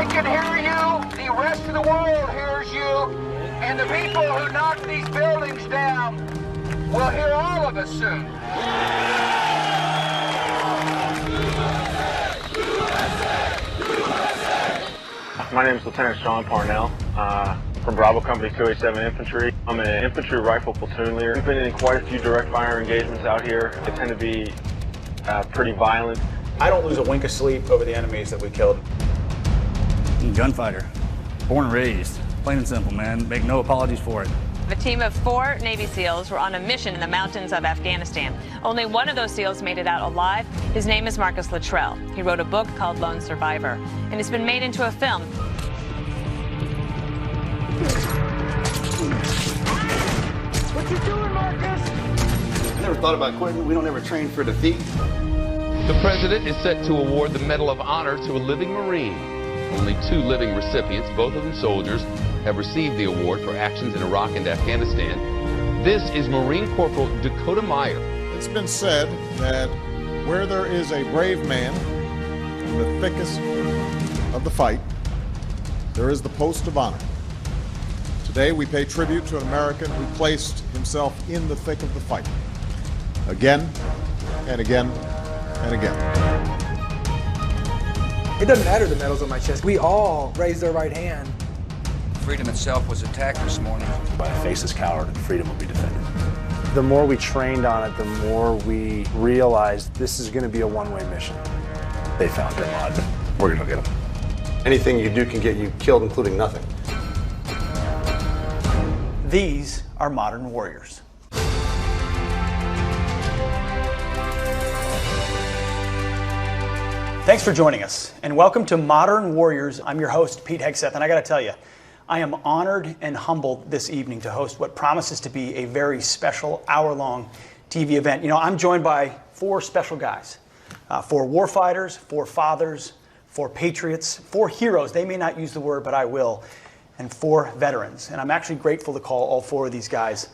can hear you, the rest of the world hears you, and the people who knock these buildings down will hear all of us soon. My name is Lieutenant Sean Parnell from Bravo Company 287 Infantry. I'm an infantry rifle platoon leader. We've been in quite a few direct fire engagements out here. They tend to be pretty violent. I don't lose a wink of sleep over the enemies that we killed. Gunfighter, born and raised, plain and simple, man. Make no apologies for it. A team of 4 Navy SEALs were on a mission in the mountains of Afghanistan. Only one of those SEALs made it out alive. His name is Marcus Luttrell. He wrote a book called Lone Survivor, and it's been made into a film. What you doing, Marcus? I never thought about quitting. We don't ever train for defeat. The president is set to award the Medal of Honor to a living Marine. Only 2 living recipients, both of them soldiers, have received the award for actions in Iraq and Afghanistan. This is Marine Corporal Dakota Meyer. It's been said that where there is a brave man in the thickest of the fight, there is the post of honor. Today we pay tribute to an American who placed himself in the thick of the fight, again and again and again. It doesn't matter the medals on my chest. We all raised our right hand. Freedom itself was attacked this morning. By a faceless coward, and freedom will be defended. The more we trained on it, the more we realized this is going to be a one-way mission. They found Bin Laden. We're going to get them. Anything you do can get you killed, including nothing. These are modern warriors. Thanks for joining us, and welcome to Modern Warriors. I'm your host, Pete Hegseth, and I gotta tell you, I am honored and humbled this evening to host what promises to be a very special hour-long TV event. You know, I'm joined by 4 special guys, 4 warfighters, 4 fathers, 4 patriots, 4 heroes. They may not use the word, but I will, and 4 veterans. And I'm actually grateful to call all 4 of these guys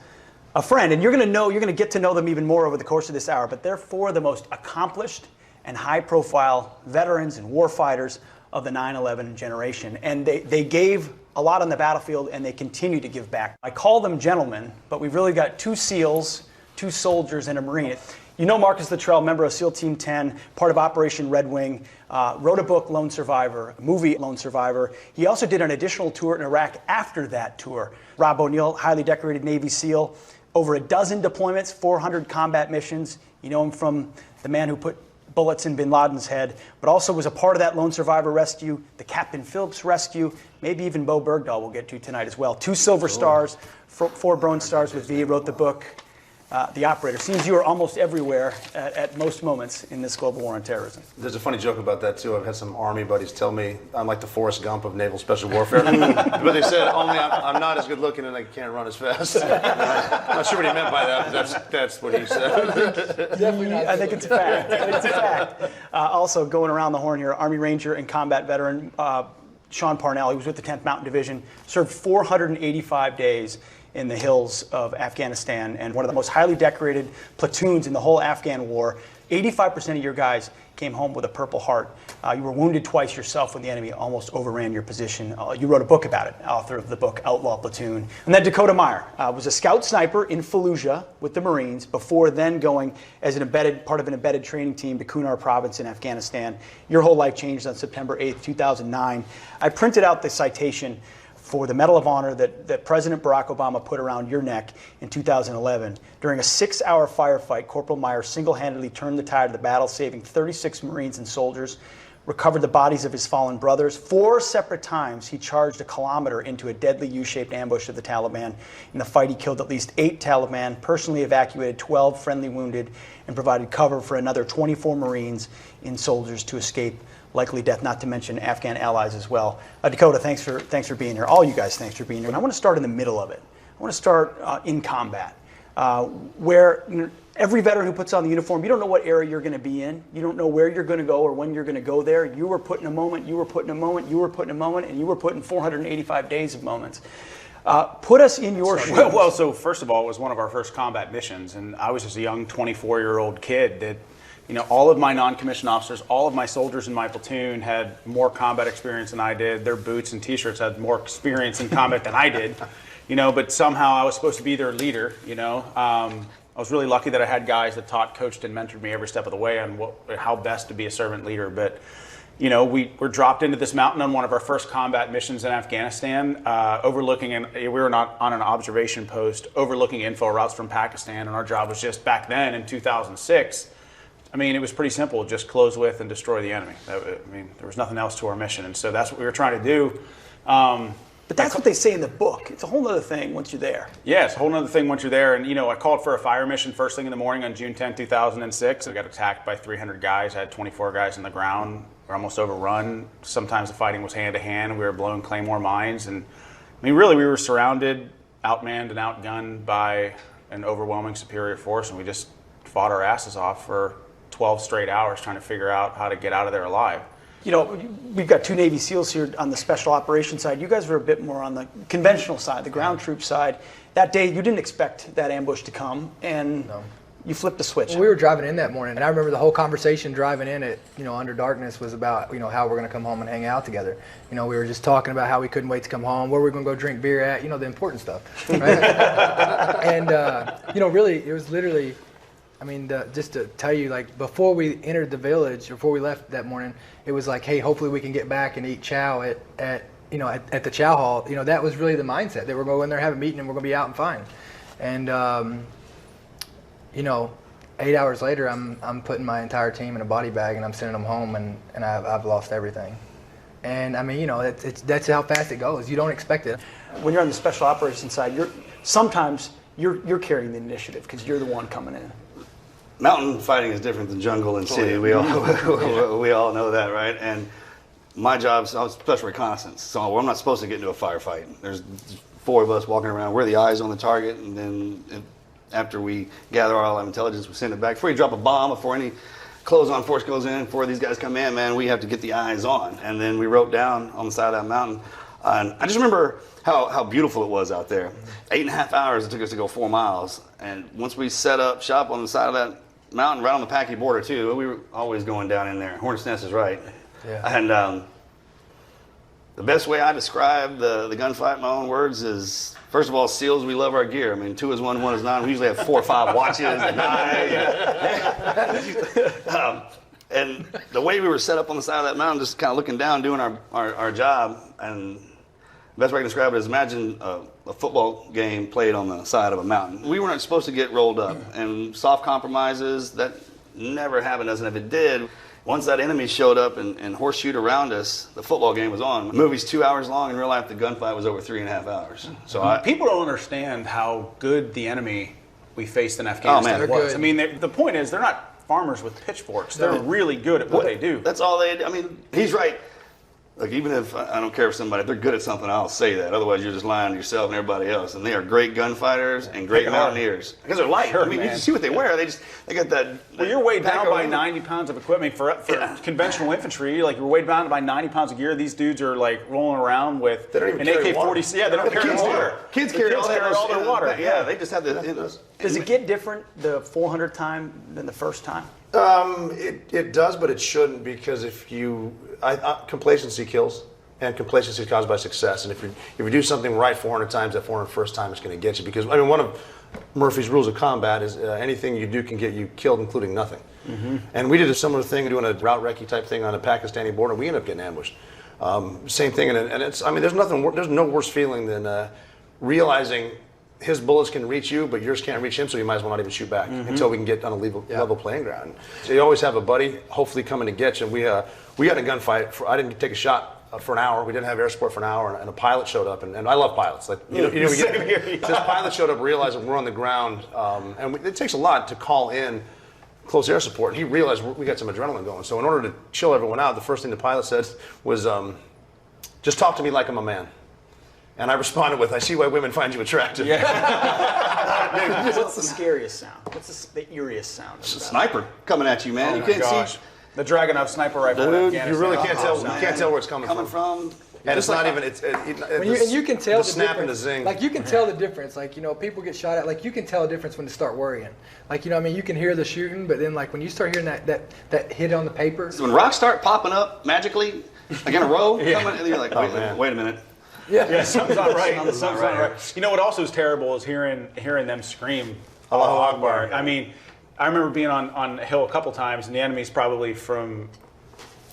a friend. And you're gonna get to know them even more over the course of this hour, but they're 4 of the most accomplished and high-profile veterans and warfighters of the 9/11 generation. And they gave a lot on the battlefield, and they continue to give back. I call them gentlemen, but we've really got 2 SEALs, 2 soldiers, and a Marine. You know Marcus Luttrell, member of SEAL Team 10, part of Operation Red Wing, wrote a book, Lone Survivor, a movie, Lone Survivor. He also did an additional tour in Iraq after that tour. Rob O'Neill, highly decorated Navy SEAL, over a dozen deployments, 400 combat missions. You know him from the man who put bullets in Bin Laden's head, but also was a part of that Lone Survivor rescue, the Captain Phillips rescue, maybe even Bo Bergdahl we'll get to tonight as well. 2 Silver Stars, 4 Bronze Stars with V, wrote the book, The Operator. Seems you are almost everywhere at most moments in this global war on terrorism. There's a funny joke about that, too. I've had some Army buddies tell me I'm like the Forrest Gump of naval special warfare. But they said, only I'm not as good looking and I can't run as fast. I'm not sure what he meant by that, but that's what he said. I think it's a fact. It's a fact. Also, going around the horn here, Army Ranger and combat veteran Sean Parnell. He was with the 10th Mountain Division, served 485 days in the hills of Afghanistan, and one of the most highly decorated platoons in the whole Afghan war. 85% of your guys came home with a Purple Heart. You were wounded twice yourself when the enemy almost overran your position. You wrote a book about it, author of the book Outlaw Platoon. And then Dakota Meyer was a scout sniper in Fallujah with the Marines before then going as part of an embedded training team to Kunar Province in Afghanistan. Your whole life changed on September 8th, 2009. I printed out the citation for the Medal of Honor that President Barack Obama put around your neck in 2011. During a 6-hour firefight, Corporal Meyer single-handedly turned the tide of the battle, saving 36 Marines and soldiers, recovered the bodies of his fallen brothers. 4 separate times he charged a kilometer into a deadly U-shaped ambush of the Taliban. In the fight, he killed at least 8 Taliban, personally evacuated 12 friendly wounded, and provided cover for another 24 Marines and soldiers to escape likely death, not to mention Afghan allies as well. Dakota, thanks for being here. All you guys, thanks for being here. And I want to start in the middle of it. I want to start in combat, where every veteran who puts on the uniform, you don't know what era you're going to be in. You don't know where you're going to go or when you're going to go there. You were put in a moment, you were put in a moment, you were put in a moment, and you were put in 485 days of moments. Put us in your shoes. Well, so first of all, it was one of our first combat missions, and I was just a young 24-year-old kid that You know, all of my non-commissioned officers, all of my soldiers in my platoon had more combat experience than I did. Their boots and T-shirts had more experience in combat than I did. You know, but somehow I was supposed to be their leader. You know, I was really lucky that I had guys that taught, coached, and mentored me every step of the way on how best to be a servant leader. But you know, we were dropped into this mountain on one of our first combat missions in Afghanistan, we were not on an observation post, overlooking info routes from Pakistan, and our job was just back then in 2006. I mean, it was pretty simple: just close with and destroy the enemy. I mean, there was nothing else to our mission, and so that's what we were trying to do. But that's what they say in the book. It's a whole other thing once you're there. Yeah, it's a whole other thing once you're there. And, you know, I called for a fire mission first thing in the morning on June 10, 2006. I got attacked by 300 guys. I had 24 guys on the ground. We were almost overrun. Sometimes the fighting was hand-to-hand. We were blowing Claymore mines. And, I mean, really, we were surrounded, outmanned, and outgunned by an overwhelming superior force. And we just fought our asses off for 12 straight hours trying to figure out how to get out of there alive. You know, we've got 2 Navy SEALs here on the special operations side. You guys were a bit more on the conventional side, the ground troop side. That day, you didn't expect that ambush to come, and you flipped the switch. Well, we were driving in that morning, and I remember the whole conversation driving in at, you know, under darkness was about, you know, how we're going to come home and hang out together. You know, we were just talking about how we couldn't wait to come home, where we're going to go drink beer at, you know, the important stuff. Right? And, you know, really, it was literally, I mean, just to tell you, like, before we entered the village, before we left that morning, it was like, hey, hopefully we can get back and eat chow at the chow hall. You know, that was really the mindset, that we're going to go in there, have a meeting, and we're going to be out and fine. And, you know, 8 hours later, I'm putting my entire team in a body bag, and I'm sending them home, and I've lost everything. And, I mean, you know, that's how fast it goes. You don't expect it. When you're on the special operations side, sometimes you're carrying the initiative because you're the one coming in. Mountain fighting is different than jungle and city. We all know that, right? And my job, I was special reconnaissance, so I'm not supposed to get into a firefight. There's 4 of us walking around. We're the eyes on the target, and then after we gather all our intelligence, we send it back. Before you drop a bomb, before any close-on force goes in, before these guys come in, man, we have to get the eyes on. And then we wrote down on the side of that mountain. And I just remember how beautiful it was out there. 8.5 hours it took us to go 4 miles. And once we set up shop on the side of that mountain, right on the Paki border too, we were always going down in there. Hornets Nest is right. Yeah. And the best way I describe the gunfight in my own words is, first of all, SEALs, we love our gear. I mean, 2 is 1, 1 is 9. We usually have 4 or 5 watches and knives. And the way we were set up on the side of that mountain, just kind of looking down, doing our job, and the best way I can describe it is, imagine a football game played on the side of a mountain. We weren't supposed to get rolled up, and soft compromises, that never happened to us, and if it did, once that enemy showed up and horseshoed around us, the football game was on. The movie's 2 hours long. In real life, the gunfight was over 3.5 hours. So people don't understand how good the enemy we faced in Afghanistan was. I mean, the point is, they're not farmers with pitchforks. They're really good at what they do. That's all they do. I mean, he's right. Look, even if I don't care if they're good at something, I'll say that. Otherwise, you're just lying to yourself and everybody else. And they are great gunfighters and great mountaineers. Because they're light. I mean, you just see what they wear. They got that. Well, you're weighed down by 90 pounds of equipment for conventional infantry. Like, you're weighed down by 90 pounds of gear. These dudes are like rolling around with an AK-40. Yeah, they don't carry water. Kids carry all their water. Yeah, they just have the. Does it get different the 400th time than the first time? It does, but it shouldn't, because complacency kills, and complacency is caused by success. And if you do something right 400 times, that 401st time is going to get you. Because, I mean, one of Murphy's rules of combat is anything you do can get you killed, including nothing. Mm-hmm. And we did a similar thing, doing a route recce type thing on the Pakistani border. We ended up getting ambushed. Same thing, and it's. I mean, there's no worse feeling than realizing his bullets can reach you, but yours can't reach him, so you might as well not even shoot back until we can get on a level playing ground. So you always have a buddy, hopefully coming to get you. We had a gunfight. I didn't take a shot for an hour. We didn't have air support for an hour, and a pilot showed up. And I love pilots. Like, this pilot showed up, realizing we're on the ground, and it takes a lot to call in close air support. And he realized we got some adrenaline going. So in order to chill everyone out, the first thing the pilot said was, "Just talk to me like I'm a man." And I responded with, "I see why women find you attractive." Yeah. What's the scariest sound? What's the eeriest sound? It's a sniper coming at you, man. Oh, you can't see the Dragunov sniper rifle. Dude, you really can't tell. You can't tell where it's coming from. And it's not even, and you can tell the the snap and the difference. zing. Like you can tell the difference. Like, you know, people get shot at. Like you can tell the difference when they start worrying. Like, you know, I mean, you can hear the shooting, but then like when you start hearing that hit on the paper. When rocks start popping up magically, like in a row, coming, and you're like, wait a minute. Yeah, something's not right. Something's not right. You know what also is terrible is hearing them scream Allahu Akbar. I mean, I remember being on a hill a couple times, and the enemy's probably from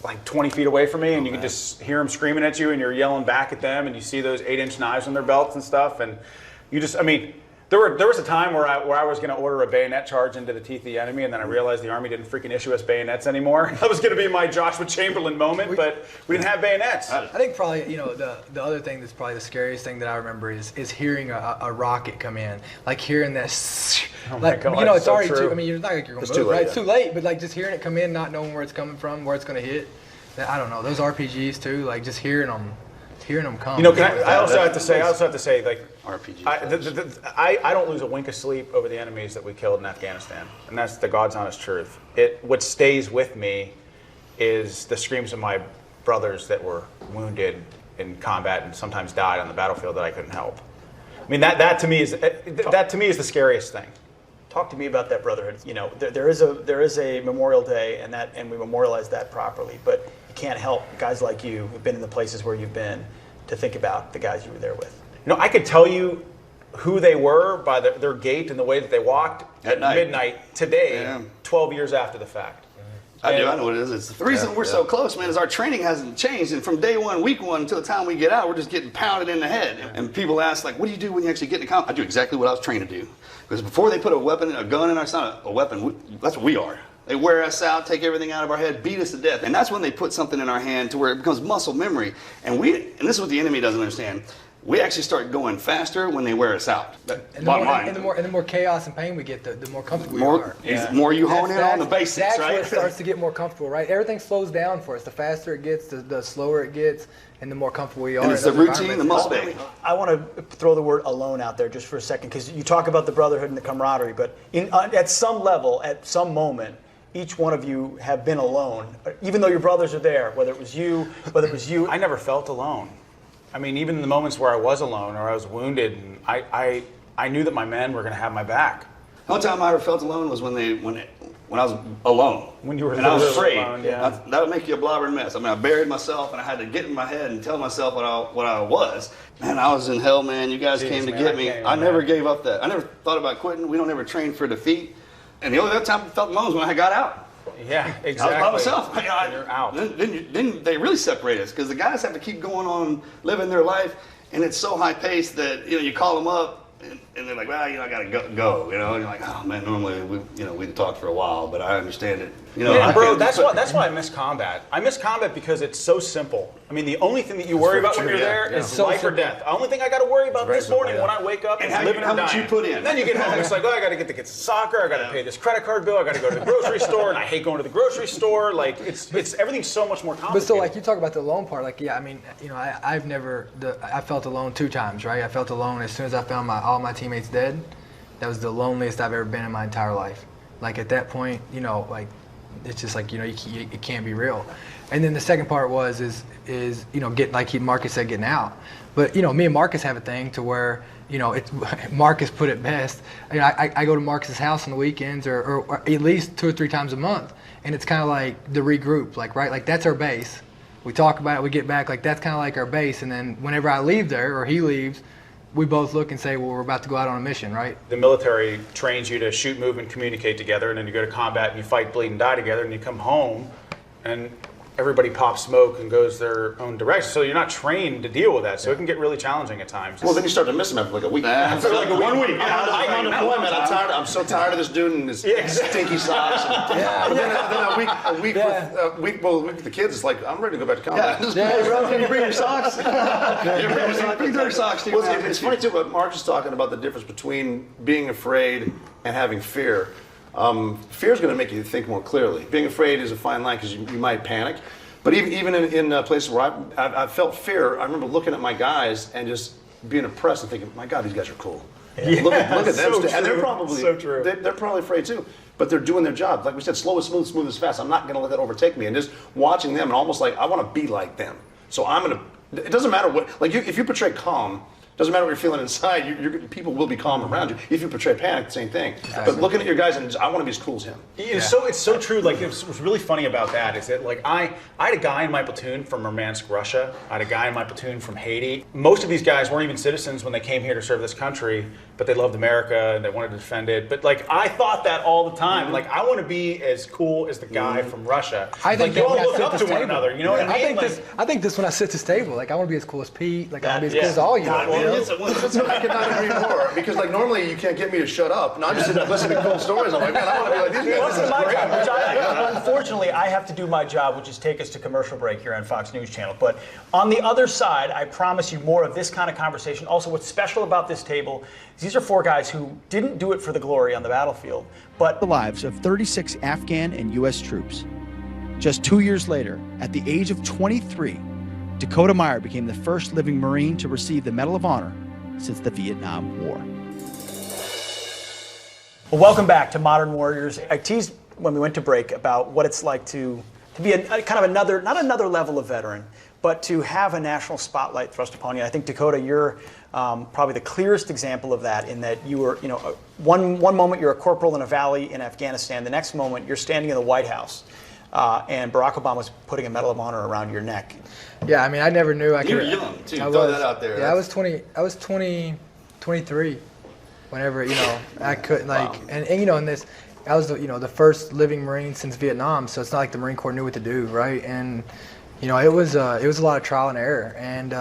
like 20 feet away from me, and you can just hear them screaming at you, and you're yelling back at them, and you see those 8-inch knives on their belts and stuff, and you just, I mean, there was a time where I was going to order a bayonet charge into the teeth of the enemy, and then I realized the Army didn't freaking issue us bayonets anymore. That was going to be my Joshua Chamberlain moment, but we didn't have bayonets. I think probably, you know, the other thing that's probably the scariest thing that I remember is hearing a rocket come in, like hearing that. Oh my God, you know, it's so already true. I mean, it's not like you're going It's to move, too late, right? yeah. It's too late, but like just hearing it come in, not knowing where it's coming from, where it's going to hit. I don't know, those RPGs too, like just hearing them come. You know, I also have to say, like, RPG. I don't lose a wink of sleep over the enemies that we killed in Afghanistan, and that's the God's honest truth. What stays with me is the screams of my brothers that were wounded in combat and sometimes died on the battlefield that I couldn't help. I mean, that to me is the scariest thing. Talk to me about that brotherhood. You know, there is a Memorial Day, and we memorialize that properly. But you can't help guys like you who've been in the places where you've been to think about the guys you were there with. You know, I could tell you who they were by their gait and the way that they walked at midnight today, 12 years after the fact. I know what it is. It's the reason we're so close, man, is our training hasn't changed. And from day one, week one, until the time we get out, we're just getting pounded in the head. And people ask, like, what do you do when you actually get in the combat? I do exactly what I was trained to do. Because before they put a gun in our, it's not a weapon, that's what we are. They wear us out, take everything out of our head, beat us to death. And that's when they put something in our hand to where it becomes muscle memory. And this is what the enemy doesn't understand. We actually start going faster when they wear us out. And the more chaos and pain we get, the more comfortable we are. The more you hone in on the basics, that's right? That's where it starts to get more comfortable, right? Everything slows down for us. The faster it gets, the slower it gets, and the more comfortable we are. And it's the routine, the muscle memory. I want to throw the word alone out there just for a second, because you talk about the brotherhood and the camaraderie, but at some level, at some moment, each one of you have been alone, even though your brothers are there, whether it was you. I never felt alone. I mean, even in the moments where I was alone or I was wounded, and I knew that my men were going to have my back. The only time I ever felt alone was when I was alone. When you were and I was afraid. Alone, yeah. That would make you a blobbering mess. I mean, I buried myself, and I had to get in my head and tell myself what I was. Man, I was in hell, man. You guys came to get me. I never gave up that. I never thought about quitting. We don't ever train for defeat. And the only other time I felt alone was when I got out. Yeah, exactly. I was by myself. You're out. Then they really separate us, because the guys have to keep going on living their life, and it's so high paced that you call them up and they're like, well, I gotta go. And you're like, oh man, normally we'd talk for a while, but I understand it. Yeah, bro, that's why I miss combat. I miss combat because it's so simple. I mean, the only thing that you worry about when you're there is life or death. The only thing I got to worry about this morning when I wake up is living or dying. How much you put in. And then you get home, it's like, oh, I got to get the kids to soccer, I got to pay this credit card bill, I got to go to the grocery store, and I hate going to the grocery store. Like, it's everything's so much more complicated. But so, like, you talk about the alone part, like, yeah, I mean, I felt alone 2 times, right? I felt alone as soon as I found all my teammates dead. That was the loneliest I've ever been in my entire life. Like, at that point, like, it's just like, it can't be real. And then the second part is get, like Marcus said, getting out. But me and Marcus have a thing to where Marcus put it best. I go to Marcus's house on the weekends or at least 2 or 3 times a month, and it's kind of like the regroup, like that's our base. We talk about it, we get back, like that's kind of like our base. And then whenever I leave there or he leaves, we both look and say, well, we're about to go out on a mission, right? The military trains you to shoot, move, and communicate together, and then you go to combat and you fight, bleed, and die together, and you come home, and everybody pops smoke and goes their own direction. So you're not trained to deal with that, so it can get really challenging at times. Well, then you start to miss him after like a week. After like 1 week. I'm on deployment. I'm so tired of this dude and his stinky socks. Then a week with the kids, it's like, I'm ready to go back to combat. Can you bring your socks? Bring your socks. It's funny too, but Mark is talking about the difference between being afraid and having fear. Fear is going to make you think more clearly. Being afraid is a fine line because you might panic. But even in places where I felt fear, I remember looking at my guys and just being oppressed and thinking, my God, these guys are cool. Yeah, look at them. So and they're true. probably So true. They're probably afraid too. But they're doing their job. Like we said, slow is smooth, smooth is fast. I'm not going to let that overtake me. And just watching them and almost like, I want to be like them. So I'm going to It doesn't matter what, like if you portray calm, doesn't matter what you're feeling inside, people will be calm around you. If you portray panic, same thing. Exactly. But looking at your guys, and I want to be as cool as him. It's so true. Like what's really funny about that is that like I had a guy in my platoon from Murmansk, Russia. I had a guy in my platoon from Haiti. Most of these guys weren't even citizens when they came here to serve this country, but they loved America and they wanted to defend it. But like I thought that all the time. Mm-hmm. Like I want to be as cool as the guy from Russia. I think they all look up to one another. You know what I mean? I think this when I sit at this table. Like I want to be as cool as Pete. Like I want to be as cool as all you. I could not agree more, because like normally you can't get me to shut up, and I'm just sitting there listening to cool stories. I'm like, man, I want to be like these guys. This is great. Unfortunately, I have to do my job, which is take us to commercial break here on Fox News Channel. But on the other side, I promise you more of this kind of conversation. Also, what's special about this table is these are 4 guys who didn't do it for the glory on the battlefield, but the lives of 36 Afghan and U.S. troops. Just 2 years later, at the age of 23, Dakota Meyer became the first living Marine to receive the Medal of Honor since the Vietnam War. Well, welcome back to Modern Warriors. I teased when we went to break about what it's like to be a kind of another, not another level of veteran, but to have a national spotlight thrust upon you. I think, Dakota, you're probably the clearest example of that, in that you were, one moment you're a corporal in a valley in Afghanistan, the next moment you're standing in the White House, and Barack Obama was putting a Medal of Honor around your neck. Yeah, I mean, I never knew I could. You were young, too. Throw that out there. Yeah, I was 23 whenever, I couldn't, like, wow. and in this, I was, the first living Marine since Vietnam, so it's not like the Marine Corps knew what to do, right? And, it was a lot of trial and error. And,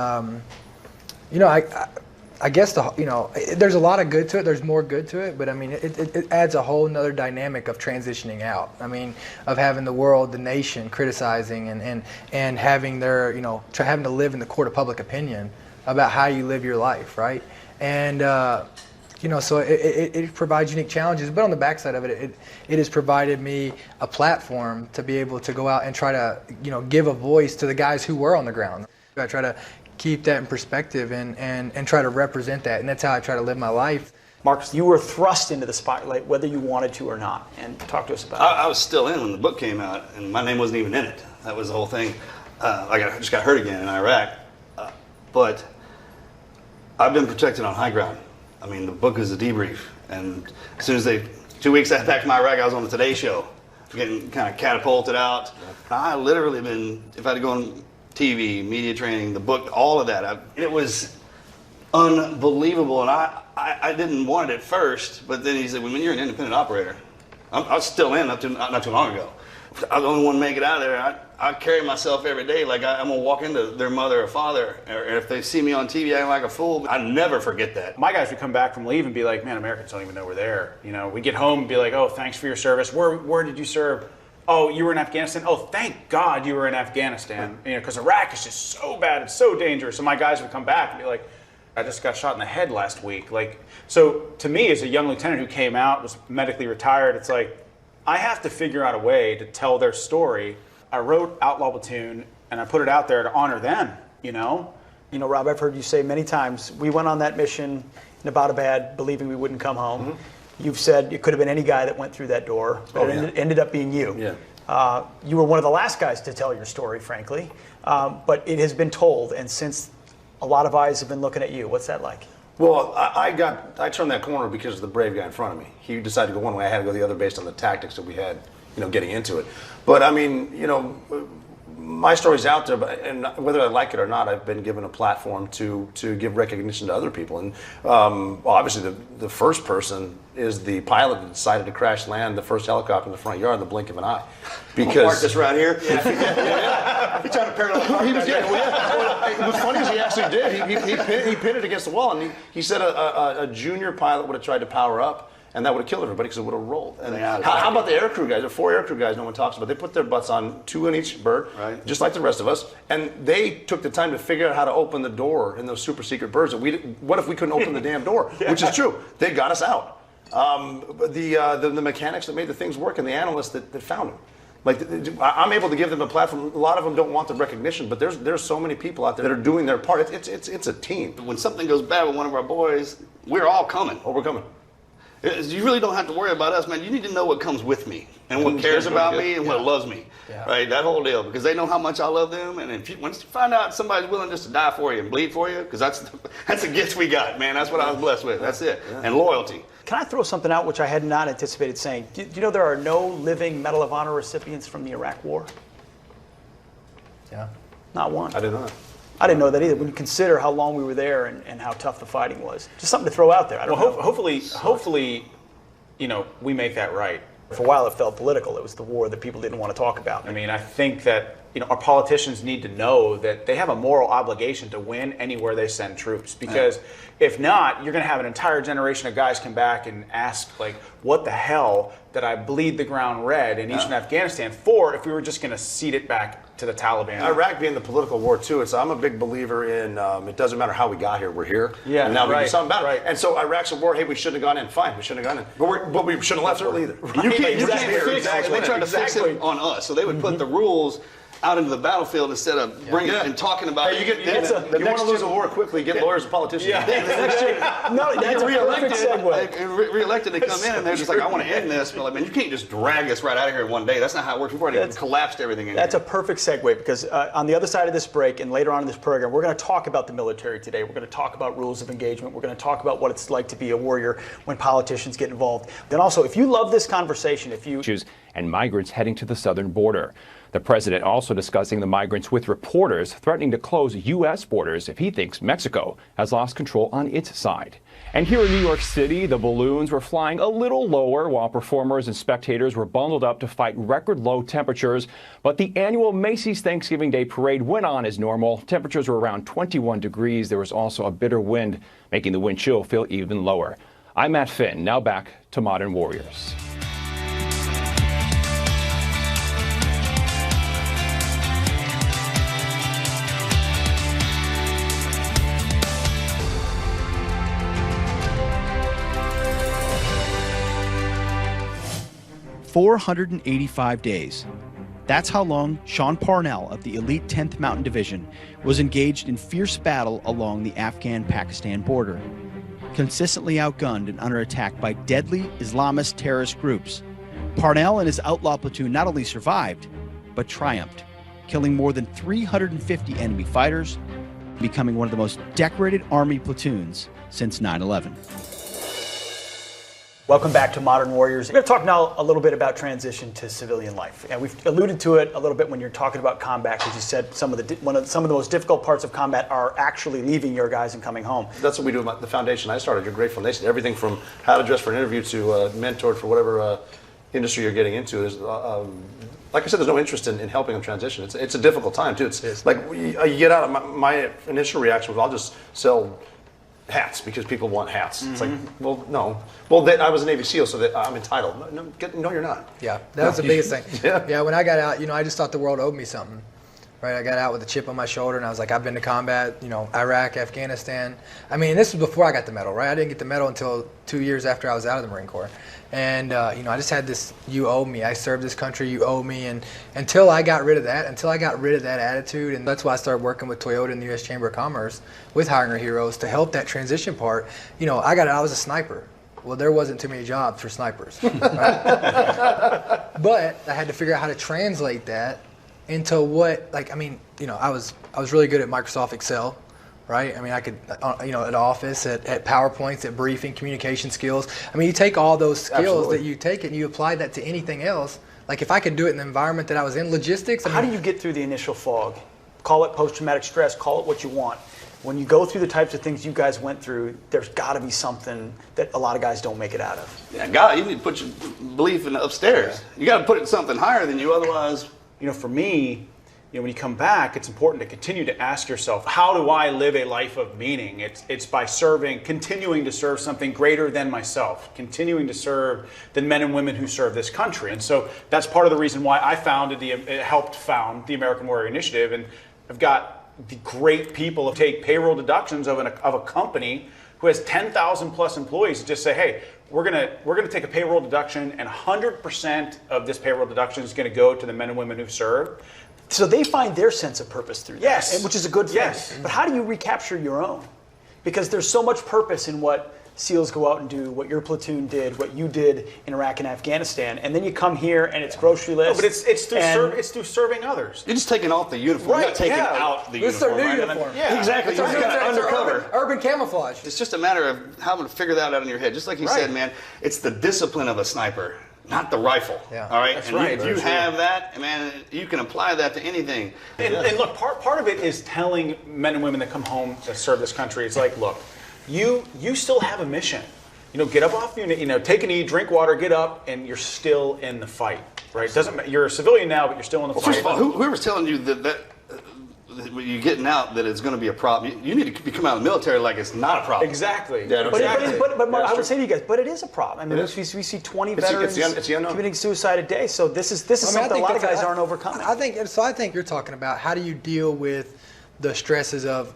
I guess there's a lot of good to it. There's more good to it, but I mean, it adds a whole nother dynamic of transitioning out. I mean, of having the world, the nation criticizing and having their, having to live in the court of public opinion about how you live your life, right? And so it provides unique challenges, but on the backside of it, it has provided me a platform to be able to go out and try to, give a voice to the guys who were on the ground. I try to keep that in perspective and try to represent that, and that's how I try to live my life. Marcus, you were thrust into the spotlight whether you wanted to or not, and talk to us about it. I was still in when the book came out, and my name wasn't even in it. That was the whole thing. I just got hurt again in Iraq, but I've been protected on high ground. I mean, the book is a debrief, and as soon as 2 weeks after back from Iraq, I was on the Today Show, getting kind of catapulted out. I literally been, if I had to go on TV, media training, the book, all of that. It was unbelievable, and I didn't want it at first, but then he said, when you're an independent operator, I was still in not too long ago. I was the only one to make it out of there. I carry myself every day like I'm going to walk into their mother or father, or if they see me on TV acting like a fool, I never forget that. My guys would come back from leave and be like, man, Americans don't even know we're there. We get home and be like, oh, thanks for your service. Where did you serve? Oh, you were in Afghanistan? Oh, thank God you were in Afghanistan. Because Iraq is just so bad, it's so dangerous. So my guys would come back and be like, I just got shot in the head last week. So to me, as a young lieutenant who came out, was medically retired, it's like, I have to figure out a way to tell their story. I wrote Outlaw Platoon, and I put it out there to honor them, Rob, I've heard you say many times, we went on that mission in Abbottabad believing we wouldn't come home. Mm-hmm. You've said it could have been any guy that went through that door, but it ended up being you. Yeah. You were one of the last guys to tell your story, frankly, but it has been told, and since a lot of eyes have been looking at you, what's that like? Well, I turned that corner because of the brave guy in front of me. He decided to go one way, I had to go the other based on the tactics that we had, getting into it. But I mean, my story's out there, and whether I like it or not, I've been given a platform to give recognition to other people. And obviously, the first person is the pilot that decided to crash land the first helicopter in the front yard in the blink of an eye. Because park this right here. Yeah. He tried to parallel park. What's funny is he actually did. He pinned it against the wall, and he said a junior pilot would have tried to power up. And that would have killed everybody because it would have rolled. And how about the aircrew guys? The 4 aircrew guys no one talks about. They put their butts on 2 in each bird, right, just like the rest of us. And they took the time to figure out how to open the door in those super secret birds. What if we couldn't open the damn door? Yeah. Which is true. They got us out. The mechanics that made the things work and the analysts that found them. I'm able to give them a platform. A lot of them don't want the recognition, but there's so many people out there that are doing their part. It's a team. When something goes bad with one of our boys, we're all coming. Oh, we're coming. You really don't have to worry about us, man. You need to know what comes with me and what cares about me and what loves me, right? That whole deal, because they know how much I love them. And once you find out somebody's willing just to die for you and bleed for you, because that's a gift we got, man. That's what I was blessed with. That's it. And loyalty. Can I throw something out which I had not anticipated saying? Do you know there are no living Medal of Honor recipients from the Iraq War? Yeah. Not one. I didn't know that. I didn't know that either. When you consider how long we were there and how tough the fighting was, just something to throw out there. I don't know. Hopefully, we make that right. For a while, it felt political. It was the war that people didn't want to talk about. I mean, I think that our politicians need to know that they have a moral obligation to win anywhere they send troops. Because if not, you're going to have an entire generation of guys come back and ask, like, what the hell did I bleed the ground red in Eastern Afghanistan for if we were just going to cede it back to the Taliban? Iraq being the political war too, I'm a big believer in it doesn't matter how we got here, we're here. Yeah, and now we right, do something about it. right. And so Iraq's a war, hey, we shouldn't have gone in. Fine, we shouldn't have gone in. But we shouldn't have left early either. You can't fix it. They tried to fix it on us. So they would put the rules out into the battlefield instead of bringing it and talking about it. You want to lose a war quickly, get lawyers and politicians. No, that's a perfect segue. Re-elected, they come in and they're just like, I want to end this. But like, man, you can't just drag us right out of here in one day. That's not how it works. We've already collapsed everything in That's here. a perfect segue because on the other side of this break and later on in this program, we're going to talk about the military today. We're going to talk about rules of engagement. We're going to talk about what it's like to be a warrior when politicians get involved. Then also, if you love this conversation, and migrants heading to the southern border. The president also discussing the migrants with reporters, threatening to close U.S. borders if he thinks Mexico has lost control on its side. And here in New York City, the balloons were flying a little lower while performers and spectators were bundled up to fight record low temperatures. But the annual Macy's Thanksgiving Day Parade went on as normal. Temperatures were around 21 degrees. There was also a bitter wind, making the wind chill feel even lower. I'm Matt Finn. Now back to Modern Warriors. $485 days. That's how long Sean Parnell of the elite 10th Mountain Division was engaged in fierce battle along the Afghan-Pakistan border, consistently outgunned and under attack by deadly Islamist terrorist groups. Parnell and his outlaw platoon not only survived, but triumphed, killing more than 350 enemy fighters, becoming one of the most decorated Army platoons since 9/11. Welcome back to Modern Warriors. We're going to talk now a little bit about transition to civilian life. And we've alluded to it a little bit when you're talking about combat, because you said some of the most difficult parts of combat are actually leaving your guys and coming home. That's what we do at the foundation I started, your great foundation. Everything from how to dress for an interview to mentor for whatever industry you're getting into. There's, like I said, there's no interest in helping them transition. It's a difficult time too. It's like you get out of my initial reaction was I'll just sell hats because people want hats. It's like, well, no. Well, I was a Navy SEAL, so that I'm entitled. No, you're not. Yeah, that was the biggest thing. Yeah, when I got out, I just thought the world owed me something. Right, I got out with a chip on my shoulder, and I was like, I've been to combat, Iraq, Afghanistan. I mean, this was before I got the medal, right? I didn't get the medal until 2 years after I was out of the Marine Corps. And, I just had this, you owe me. I served this country, you owe me. And until I got rid of that attitude, and that's why I started working with Toyota and the U.S. Chamber of Commerce with Hiring Our Heroes to help that transition part. I was a sniper. Well, there wasn't too many jobs for snipers. Right? But I had to figure out how to translate that into what, I was really good at Microsoft Excel. Right? I mean, I could, at office, at PowerPoints, at briefing, communication skills. I mean, you take all those skills that you take and you apply that to anything else. Like if I could do it in the environment that I was in, logistics. How do you get through the initial fog? Call it post-traumatic stress, call it what you want. When you go through the types of things you guys went through, there's got to be something that a lot of guys don't make it out of. Yeah, God, you need to put your belief in upstairs. You got to put it in something higher than you, otherwise. For me, when you come back, it's important to continue to ask yourself, how do I live a life of meaning? It's by continuing to serve something greater than myself, continuing to serve the men and women who serve this country. And so that's part of the reason why I helped found the American Warrior Initiative. And I've got the great people who take payroll deductions of a company who has 10,000 plus employees to just say, hey, we're gonna take a payroll deduction, and 100% of this payroll deduction is going to go to the men and women who serve. So they find their sense of purpose through that, yes, which is a good thing. Yes. But how do you recapture your own? Because there's so much purpose in what SEALs go out and do what your platoon did, what you did in Iraq and Afghanistan, and then you come here and it's grocery list. No, but it's through serving others. You're just taking off the uniform. Right, You're not taking yeah. out the This is uniform. our new right? uniform. Yeah, exactly. It's You our just got it it's our undercover. urban camouflage. It's just a matter of having to figure that out in your head. Just like you said, man, it's the discipline of a sniper, not the rifle. Yeah. All right? That's and right. if you have that, man, you can apply that to anything. And look, part of it is telling men and women that come home to serve this country, it's like, look, you still have a mission. Get up off your, take a knee, drink water, get up, and you're still in the fight, right? Doesn't matter. You're a civilian now, but you're still in the fight. First of all, whoever's telling you that when you're getting out that it's going to be a problem, you need to come out of the military like it's not a problem. Exactly. Yeah, exactly. But I would say to you guys, but it is a problem. I mean, we see 20 veterans committing suicide a day, so this is something a lot of guys aren't overcoming. I think you're talking about how do you deal with the stresses of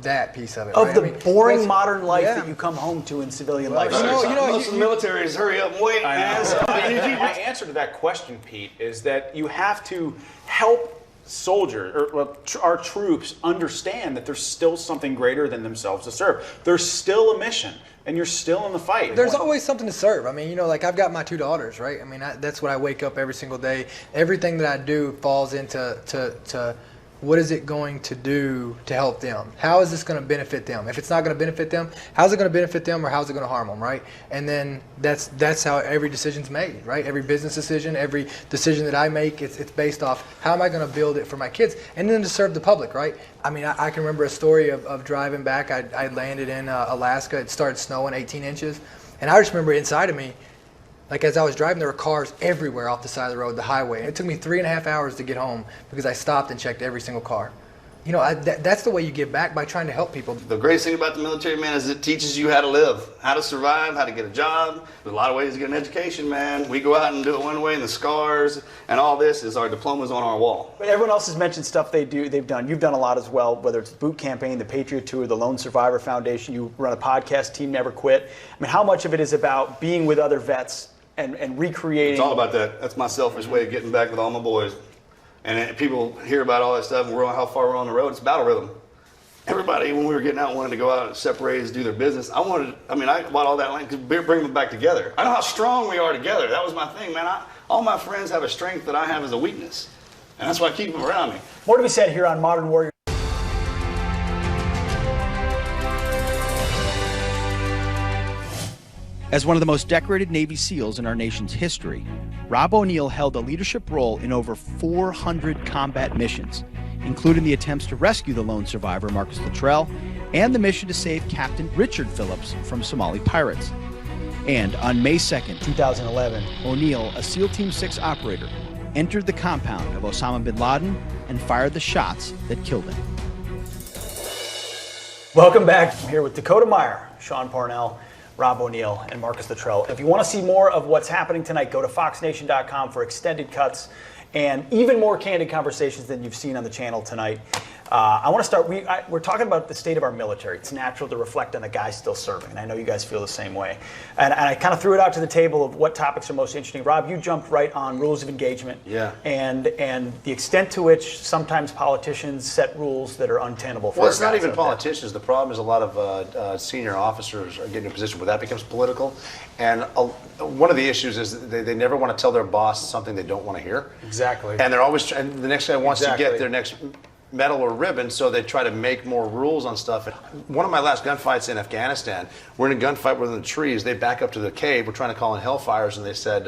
that piece of it. Of right? the I mean, boring modern life yeah. that you come home to in civilian life. Most of the military is hurry up and wait. My answer to that question, Pete, is that you have to help soldiers, or our troops, understand that there's still something greater than themselves to serve. There's still a mission, and you're still in the fight. There's always something to serve. I mean, like I've got my 2 daughters, right? I mean, that's what I wake up every single day. Everything that I do falls into to what is it going to do to help them? How is this going to benefit them? If it's not going to benefit them, how's it going to benefit them, or how's it going to harm them, right? And then that's how every decision's made, right? Every business decision, every decision that I make, it's based off how am I going to build it for my kids, and then to serve the public, right? I mean, I can remember a story of driving back. I landed in Alaska. It started snowing 18 inches, and I just remember inside of me, like as I was driving, there were cars everywhere off the side of the road, the highway. It took me 3.5 hours to get home because I stopped and checked every single car. That's the way you give back, by trying to help people. The greatest thing about the military, man, is it teaches you how to live, how to survive, how to get a job. There's a lot of ways to get an education, man. We go out and do it one way, and the scars and all this is our diplomas on our wall. But everyone else has mentioned stuff they've done. You've done a lot as well, whether it's the boot campaign, the Patriot Tour, the Lone Survivor Foundation. You run a podcast, Team Never Quit. I mean, how much of it is about being with other vets and recreating? It's all about that. That's my selfish way of getting back with all my boys. And people hear about all that stuff, and how far we're on the road. It's battle rhythm. Everybody, when we were getting out, wanted to go out and separate, do their business. I bought all that land to bring them back together. I know how strong we are together. That was my thing, man. All my friends have a strength that I have as a weakness. And that's why I keep them around me. More to be said here on Modern Warrior. As one of the most decorated Navy SEALs in our nation's history, Rob O'Neill held a leadership role in over 400 combat missions, including the attempts to rescue the lone survivor Marcus Luttrell and the mission to save Captain Richard Phillips from Somali pirates. And on May 2nd, 2011, O'Neill, a SEAL Team 6 operator, entered the compound of Osama bin Laden and fired the shots that killed him. Welcome back. I'm here with Dakota Meyer, Sean Parnell, Rob O'Neill, and Marcus Luttrell. If you want to see more of what's happening tonight, go to foxnation.com for extended cuts and even more candid conversations than you've seen on the channel tonight. I want to start, we're talking about the state of our military. It's natural to reflect on the guys still serving, and I know you guys feel the same way. And I kind of threw it out to the table of what topics are most interesting. Rob, you jumped right on rules of engagement. Yeah. And the extent to which sometimes politicians set rules that are untenable for Well, it's our not guys even out there. politicians. The problem is a lot of senior officers are getting in a position where that becomes political. And one of the issues is they never want to tell their boss something they don't want to hear. Exactly. And they're always, and the next guy wants Exactly. to get their next medal or ribbon, so they try to make more rules on stuff. And one of my last gunfights in Afghanistan, we're in a gunfight, we're in the trees, they back up to the cave, we're trying to call in Hellfires, and they said,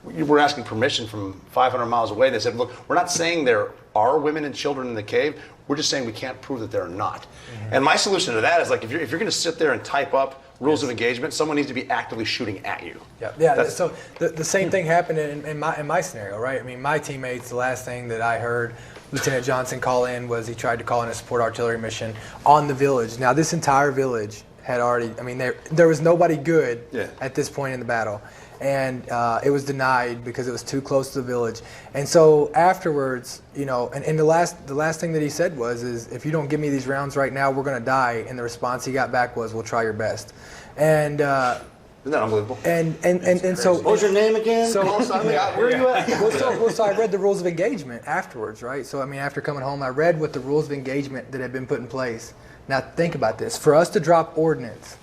we're asking permission from 500 miles away. They said, look, we're not saying there are women and children in the cave, we're just saying we can't prove that there are not. Mm-hmm. And my solution to that is, like, if you're going to sit there and type up rules of engagement, someone needs to be actively shooting at you. Yeah. So the same thing happened in my scenario, right? I mean, my teammates, the last thing that I heard Lieutenant Johnson call in was he tried to call in a support artillery mission on the village. Now, this entire village had already, I mean, there was nobody good at this point in the battle. And it was denied because it was too close to the village. And so afterwards, and the last thing that he said is, if you don't give me these rounds right now, we're going to die. And the response he got back was, we'll try your best. And isn't that unbelievable? And so, what was your name again? So, where are you at? So I read the rules of engagement afterwards, right? So I mean, after coming home, I read what the rules of engagement that had been put in place. Now think about this: for us to drop ordnance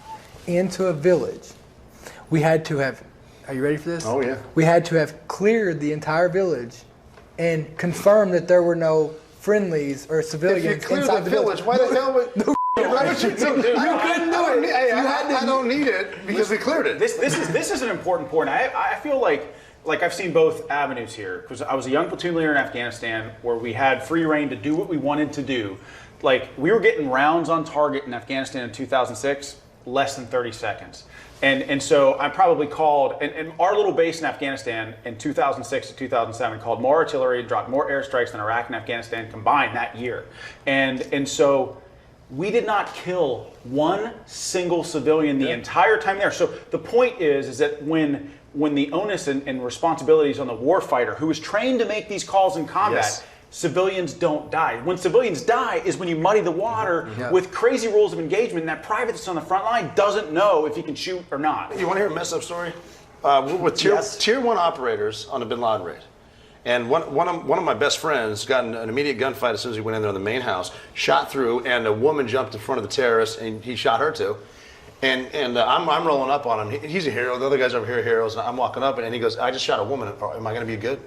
into a village, we had to have, are you ready for this? Oh, yeah. We had to have cleared the entire village and confirmed that there were no friendlies or civilians If you clear inside the village, why the hell would... You couldn't do it. I don't need it because we cleared it. This is an important point. I feel like I've seen both avenues here, because I was a young platoon leader in Afghanistan where we had free reign to do what we wanted to do. Like, we were getting rounds on target in Afghanistan in 2006, less than 30 seconds. And so I probably called, and our little base in Afghanistan in 2006 to 2007 called more artillery and dropped more airstrikes than Iraq and Afghanistan combined that year. And so we did not kill one single civilian the entire time there. So the point is that when the onus and responsibilities on the warfighter who is trained to make these calls in combat, Yes. civilians don't die. When civilians die is when you muddy the water with crazy rules of engagement, and that private that's on the front line doesn't know if he can shoot or not. You want to hear a mess up story? With tier 1 operators on the Bin Laden raid. And one of my best friends got in an immediate gunfight as soon as he went in there in the main house, shot through, and a woman jumped in front of the terrorist, and he shot her too. And I'm rolling up on him. He's a hero. The other guys over here are heroes. And I'm walking up, and he goes, "I just shot a woman. Am I going to be good?"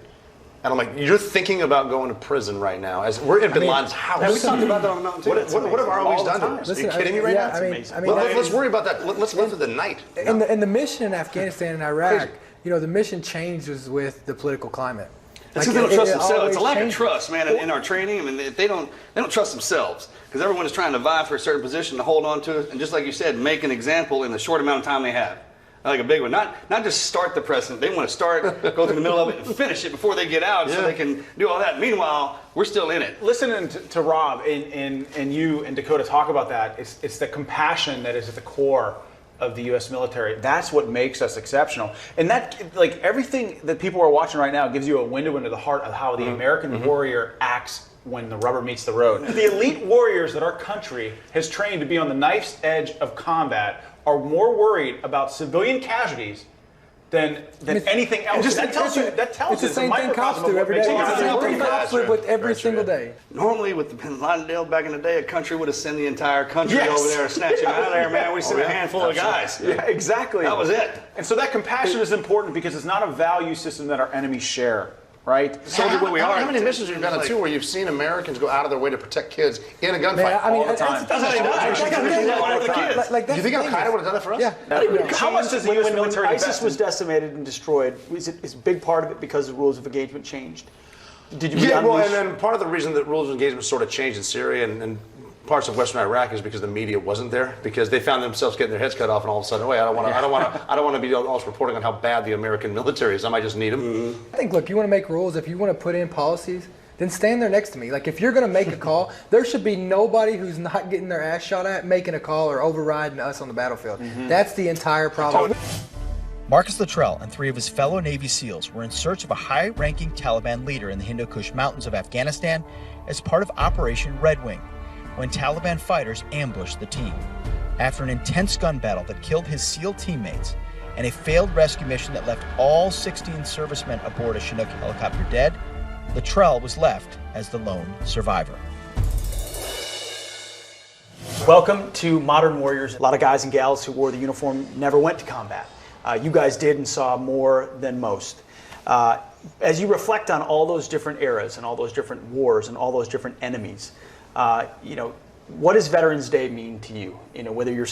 And I'm like, "You're thinking about going to prison right now. As we're in Bin Laden's house." We talked about that on the mountain too. What have our always done to us? Are you kidding me right now? Let's worry about that. Let's live for the night. And the mission in Afghanistan and Iraq, the mission changes with the political climate. It's because they don't trust themselves. It's a lack of trust, man, in our training. I mean, they don't trust themselves because everyone is trying to vie for a certain position to hold on to it, and just like you said, make an example in the short amount of time they have. Like a big one, not just start the precedent. They want to start, go through the middle of it, and finish it before they get out, so they can do all that. Meanwhile, we're still in it. Listening to Rob and you and Dakota talk about that, it's the compassion that is at the core of the U.S. military. That's what makes us exceptional. And that, like, everything that people are watching right now gives you a window into the heart of how the American warrior acts when the rubber meets the road. The elite warriors that our country has trained to be on the knife's edge of combat are more worried about civilian casualties than anything else. That tells you it's the same thing cops do every day. It's the same thing cops live with every single day. Normally, with the Bin Laden deal back in the day, a country would have sent the entire country over there and snatched him out of there, man. We sent a handful of guys. Yeah, exactly. That was it. And so that compassion is important because it's not a value system that our enemies share. Right? How many missions have you been on too where you've seen Americans go out of their way to protect kids in a gunfight all the time? That's how they die. Do you think Al-Qaeda would have done it for us? Yeah. How much does the U.S. military invest ISIS was decimated and destroyed, is a big part of it because the rules of engagement changed? Did you? Yeah, well, and then part of the reason that rules of engagement sort of changed in Syria and parts of Western Iraq is because the media wasn't there, because they found themselves getting their heads cut off, and all of a sudden, I don't want to be always reporting on how bad the American military is. I might just need them. I think, look, you want to make rules. If you want to put in policies, then stand there next to me. Like, if you're going to make a call, there should be nobody who's not getting their ass shot at making a call or overriding us on the battlefield. That's the entire problem. Marcus Luttrell and 3 of his fellow Navy SEALs were in search of a high-ranking Taliban leader in the Hindu Kush Mountains of Afghanistan as part of Operation Red Wing, when Taliban fighters ambushed the team. After an intense gun battle that killed his SEAL teammates and a failed rescue mission that left all 16 servicemen aboard a Chinook helicopter dead, Luttrell was left as the lone survivor. Welcome to Modern Warriors. A lot of guys and gals who wore the uniform never went to combat. You guys did and saw more than most. As you reflect on all those different eras and all those different wars and all those different enemies, what does Veterans Day mean to you? Whether you're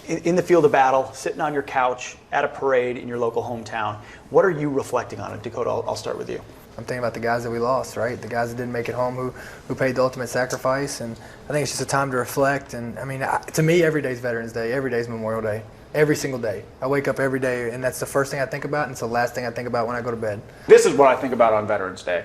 in the field of battle, sitting on your couch, at a parade in your local hometown, what are you reflecting on it? Dakota, I'll start with you. I'm thinking about the guys that we lost, right? The guys that didn't make it home, who paid the ultimate sacrifice. And I think it's just a time to reflect. And I mean, to me, every day's Veterans Day. Every day's Memorial Day. Every single day. I wake up every day, and that's the first thing I think about, and it's the last thing I think about when I go to bed. This is what I think about on Veterans Day.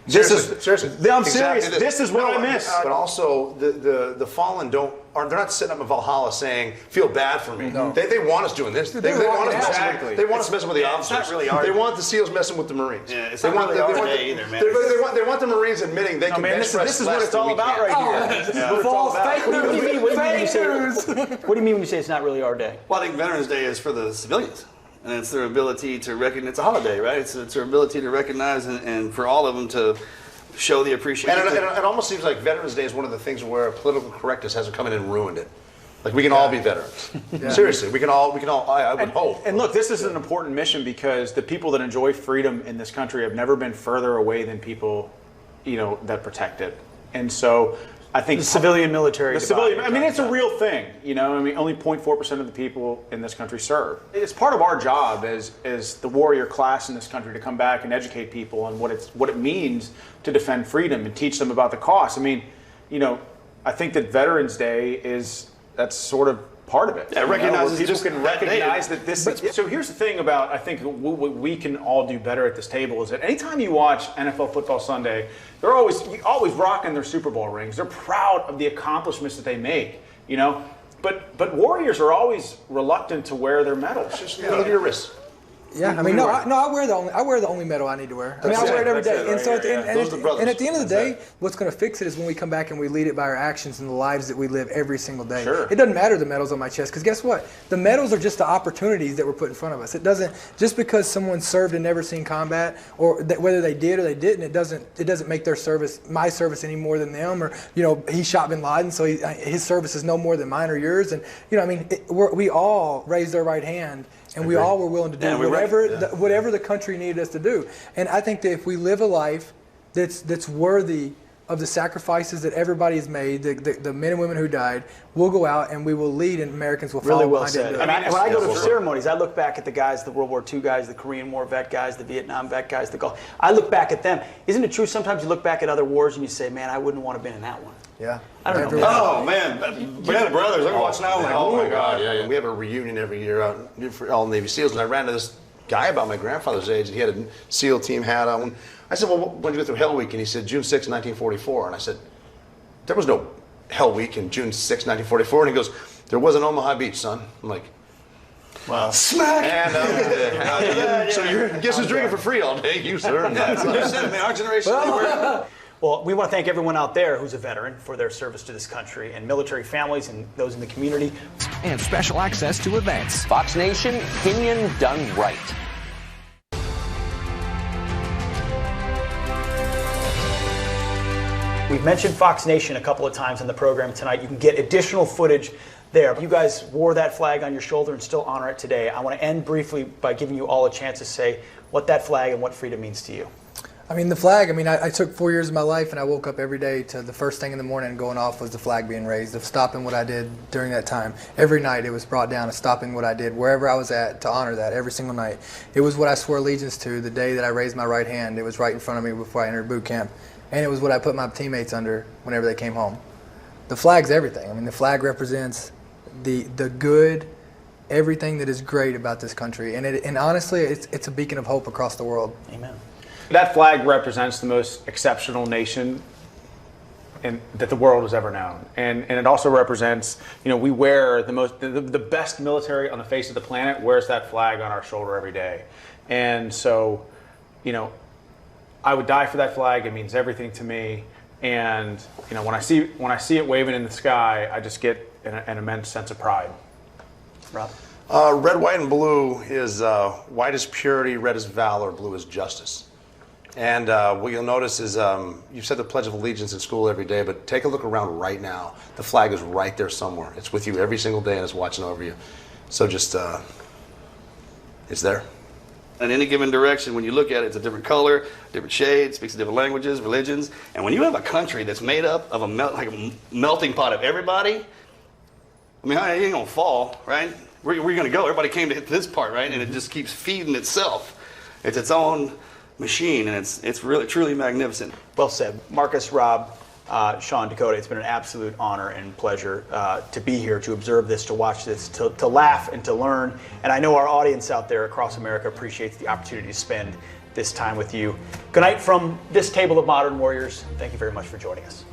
Seriously. I'm serious. This is what I miss. But also, the fallen they're not sitting up in Valhalla saying, "Feel bad for me." No. They want us doing this. They want us messing with the officers. It's not really they want the SEALs messing with the Marines. Yeah, it's not really our day either, man. They want the Marines admitting they can bench press. This is what it's all about right here. What do you mean when you say it's not really our day? Well, I think Veterans Day is for the civilians. And it's their ability to recognize, it's a holiday, right? It's their ability to recognize and for all of them to show the appreciation. And it almost seems like Veterans Day is one of the things where political correctness hasn't come in and ruined it. Like we can all be veterans. Seriously, we can all. I would hope. And look, this is an important mission because the people that enjoy freedom in this country have never been further away than people, that protect it. And so I think the civilian military. I mean, it's a real thing. Only 0.4% of the people in this country serve. It's part of our job as the warrior class in this country to come back and educate people on what it means to defend freedom and teach them about the cost. I mean, I think that Veterans Day that's sort of part of it. Yeah, recognizes people can recognize that this. So here's the thing about I think what we can all do better at this table is that anytime you watch NFL Football Sunday, they're always rocking their Super Bowl rings. They're proud of the accomplishments that they make. But warriors are always reluctant to wear their medals. Just look at your wrists. Yeah, I mean, I wear the only medal I need to wear. I mean, I wear it every day. And so, at the end of the day, what's going to fix it is when we come back and we lead it by our actions and the lives that we live every single day. Sure. It doesn't matter the medals on my chest, because guess what? The medals are just the opportunities that were put in front of us. It doesn't just because someone served and never seen combat, or whether they did or they didn't. It doesn't make their service, my service, any more than them. Or he shot Bin Laden, so his service is no more than mine or yours. And we all raised our right hand. And we all were willing to do whatever the country needed us to do. And I think that if we live a life that's worthy of the sacrifices that everybody has made, the men and women who died, we'll go out and we will lead, and Americans will follow. Really well behind it. said. And when I go to ceremonies, I look back at the guys, the World War II guys, the Korean War vet guys, the Vietnam vet guys, the Gulf. I look back at them. Isn't it true? Sometimes you look back at other wars and you say, "Man, I wouldn't want to have been in that one." Yeah. I don't know. Oh man, Band of Brothers. I watch now. Oh my God, yeah. We have a reunion every year out for all Navy SEALs, and I ran to this guy about my grandfather's age, and he had a SEAL team hat on. I said, "Well, when did you go through Hell Week?" And he said, "June 6, 1944." And I said, "There was no Hell Week in June 6, 1944." And he goes, "There was in Omaha Beach, son." I'm like, wow. Smack! And so you guess who's drinking for free all day? You, sir. You said it, man. Our generation. Well, we want to thank everyone out there who's a veteran for their service to this country, and military families and those in the community. And special access to events. Fox Nation, opinion done right. We've mentioned Fox Nation a couple of times in the program tonight. You can get additional footage there. You guys wore that flag on your shoulder and still honor it today. I want to end briefly by giving you all a chance to say what that flag and what freedom means to you. I mean, the flag, I took 4 years of my life, and I woke up every day to the first thing in the morning and going off was the flag being raised, of stopping what I did during that time. Every night it was brought down, of stopping what I did wherever I was at, to honor that every single night. It was what I swore allegiance to the day that I raised my right hand. It was right in front of me before I entered boot camp. And it was what I put my teammates under whenever they came home. The flag's everything. I mean, the flag represents the good, everything that is great about this country. And honestly, it's a beacon of hope across the world. Amen. That flag represents the most exceptional nation that the world has ever known, and it also represents, we wear the best military on the face of the planet wears that flag on our shoulder every day, and so, I would die for that flag. It means everything to me, and when I see it waving in the sky, I just get an immense sense of pride. Rob? Red, white, and blue is white is purity, red is valor, blue is justice. And what you'll notice is you've said the Pledge of Allegiance in school every day, but take a look around right now. The flag is right there somewhere. It's with you every single day, and it's watching over you. So just, it's there. In any given direction, when you look at it, it's a different color, different shade, speaks to different languages, religions. And when you have a country that's made up of a melting pot of everybody, I mean, it ain't gonna fall, right? Where are you gonna go? Everybody came to hit this part, right? And it just keeps feeding itself. It's its own machine, and it's really truly magnificent. Well said. Marcus, Rob, Sean, Dakota, it's been an absolute honor and pleasure to be here, to observe this, to watch this, to laugh and to learn. And I know our audience out there across America appreciates the opportunity to spend this time with you. Good night from this table of Modern Warriors. Thank you very much for joining us.